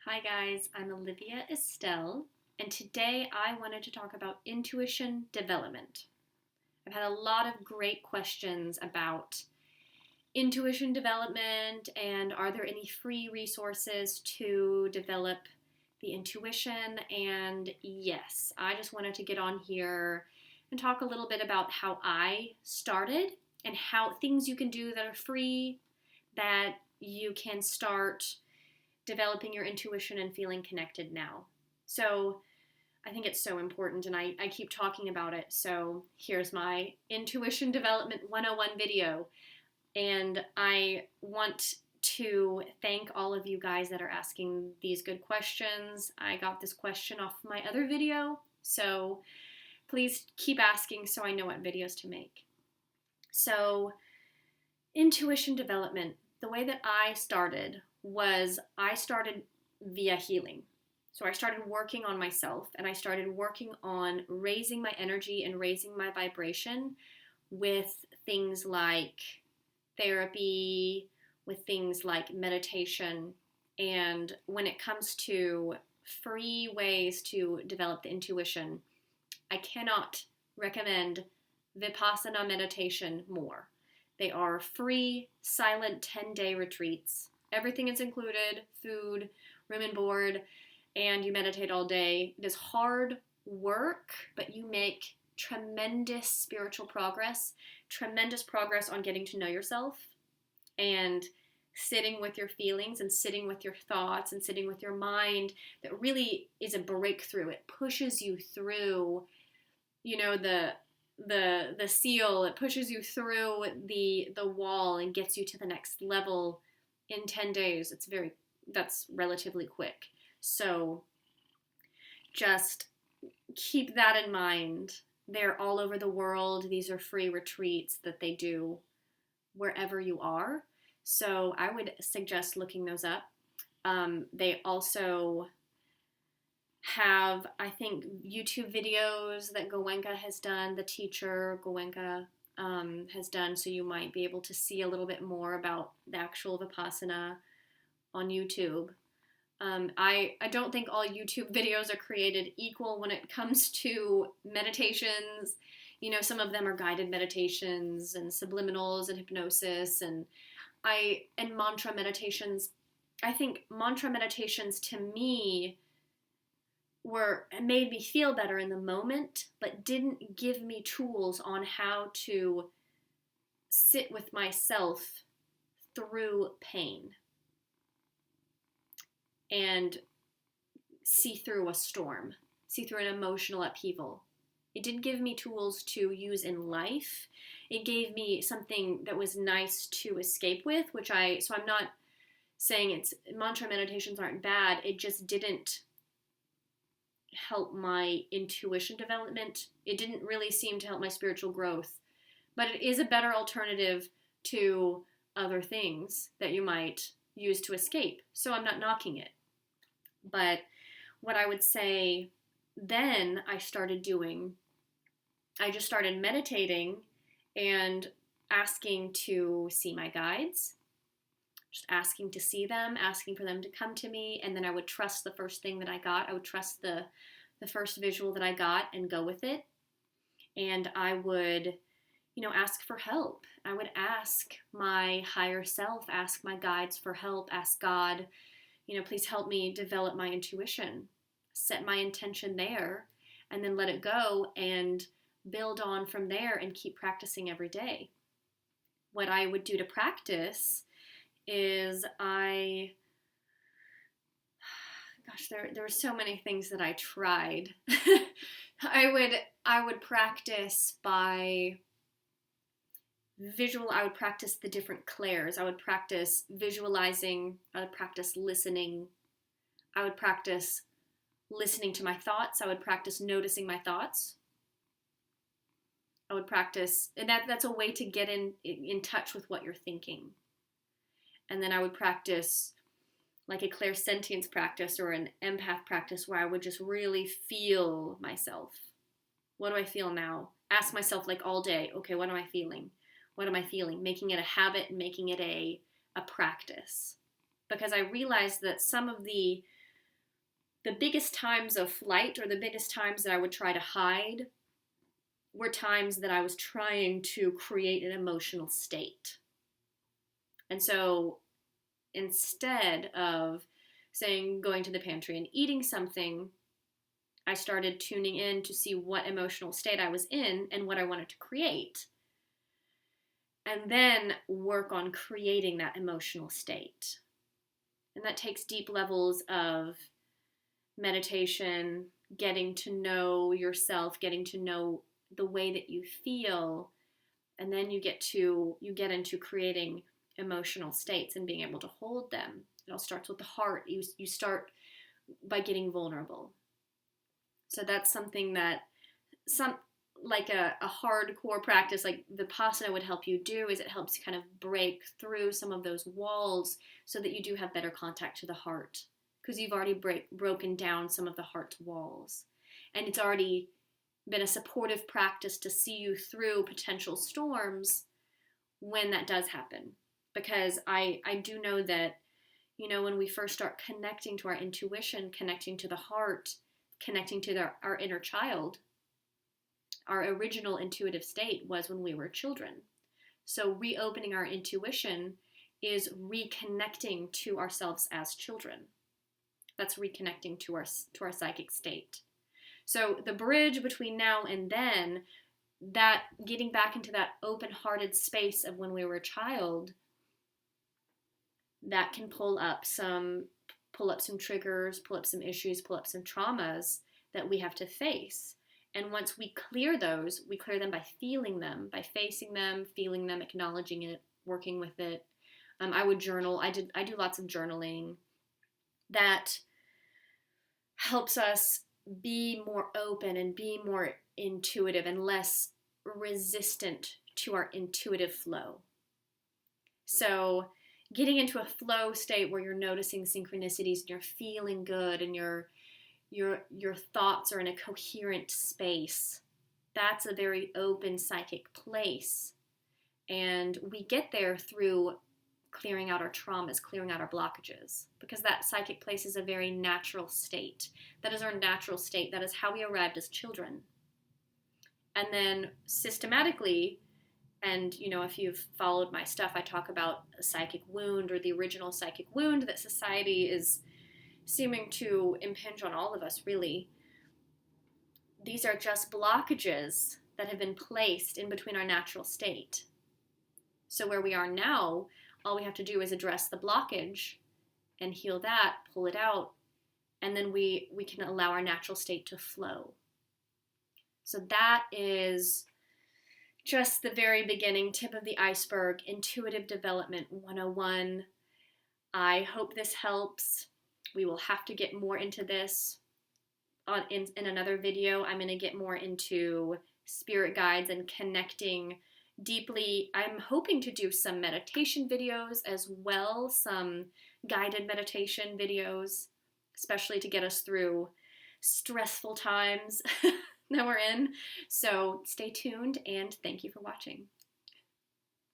Hi guys, I'm Olivia Estelle, and today I wanted to talk about intuition development. I've had a lot of great questions about intuition development and are there any free resources to develop the intuition? And yes, I just wanted to get on here and talk a little bit about how I started and how things you can do that are free that you can start developing your intuition and feeling connected now. So I think it's so important, and I keep talking about it. So here's my Intuition Development 101 video. And I want to thank all of you guys that are asking these good questions. I got this question off my other video, so please keep asking so I know what videos to make. So, intuition development, the way that I started was I started via healing. So I started working on myself and I started working on raising my energy and raising my vibration with things like therapy, with things like meditation. And when it comes to free ways to develop the intuition, I cannot recommend Vipassana meditation more. They are free, silent 10-day retreats. Everything is included, food, room and board, and you meditate all day. It is hard work, but you make tremendous spiritual progress, tremendous progress on getting to know yourself and sitting with your feelings and sitting with your thoughts and sitting with your mind. That really is a breakthrough. It pushes you through, the seal. It pushes you through the wall and gets you to the next level in 10 days. That's relatively quick. So just keep that in mind. They're all over the world. These are free retreats that they do wherever you are. So I would suggest looking those up. They also have, I think, YouTube videos that Goenka has done, the teacher Goenka has done, so you might be able to see a little bit more about the actual Vipassana on YouTube. I don't think all YouTube videos are created equal when it comes to meditations. Some of them are guided meditations and subliminals and hypnosis and mantra meditations. I think mantra meditations to me made me feel better in the moment, but didn't give me tools on how to sit with myself through pain and see through a storm, see through an emotional upheaval. It didn't give me tools to use in life. It gave me something that was nice to escape with, so I'm not saying mantra meditations aren't bad. It just didn't help my intuition development. It didn't really seem to help my spiritual growth, but it is a better alternative to other things that you might use to escape. So I'm not knocking it. But what I would say then I started doing, I just started meditating and asking to see my guides, just asking to see them, asking for them to come to me, and then I would trust the first thing that I got. I would trust the first visual that I got and go with it. And I would, ask for help. I would ask my higher self, ask my guides for help, ask God, please help me develop my intuition, set my intention there, and then let it go and build on from there and keep practicing every day. What I would do to practice is there were so many things that I tried. I would practice by visual. I would practice the different clairs. I would practice visualizing. I would practice listening. I would practice listening to my thoughts. I would practice noticing my thoughts. I would practice, and that's a way to get in touch with what you're thinking. And then I would practice like a clairsentience practice or an empath practice where I would just really feel myself. What do I feel now? Ask myself like all day, okay, what am I feeling? What am I feeling? Making it a habit, making it a practice. Because I realized that some of the the biggest times of flight, or the biggest times that I would try to hide, were times that I was trying to create an emotional state. And so instead of saying going to the pantry and eating something, I started tuning in to see what emotional state I was in and what I wanted to create. And then work on creating that emotional state. And that takes deep levels of meditation, getting to know yourself, getting to know the way that you feel, and then you get into creating emotional states and being able to hold them. It all starts with the heart. You start by getting vulnerable. So that's something that like a hardcore practice like Vipassana would help you do, is it helps kind of break through some of those walls so that you do have better contact to the heart, because you've already broken down some of the heart's walls. And it's already been a supportive practice to see you through potential storms when that does happen. Because I do know that, when we first start connecting to our intuition, connecting to the heart, connecting to our inner child, our original intuitive state was when we were children. So reopening our intuition is reconnecting to ourselves as children. That's reconnecting to our psychic state. So the bridge between now and then, that getting back into that open-hearted space of when we were a child, that can pull up some triggers, pull up some issues, pull up some traumas that we have to face. And once we clear those, we clear them by feeling them, by facing them, feeling them, acknowledging it, working with it. I would journal. I do lots of journaling. That helps us be more open and be more intuitive and less resistant to our intuitive flow. So getting into a flow state where you're noticing synchronicities and you're feeling good and your thoughts are in a coherent space, that's a very open psychic place. And we get there through clearing out our traumas, clearing out our blockages, because that psychic place is a very natural state. That is our natural state. That is how we arrived as children. And then systematically, and if you've followed my stuff, I talk about a psychic wound, or the original psychic wound that society is seeming to impinge on all of us, really. These are just blockages that have been placed in between our natural state. So where we are now, all we have to do is address the blockage and heal that, pull it out, and then we can allow our natural state to flow. So that is just the very beginning, tip of the iceberg, Intuitive Development 101. I hope this helps. We will have to get more into this in another video. I'm going to get more into spirit guides and connecting deeply. I'm hoping to do some meditation videos as well, some guided meditation videos, especially to get us through stressful times that we're in. So stay tuned, and thank you for watching.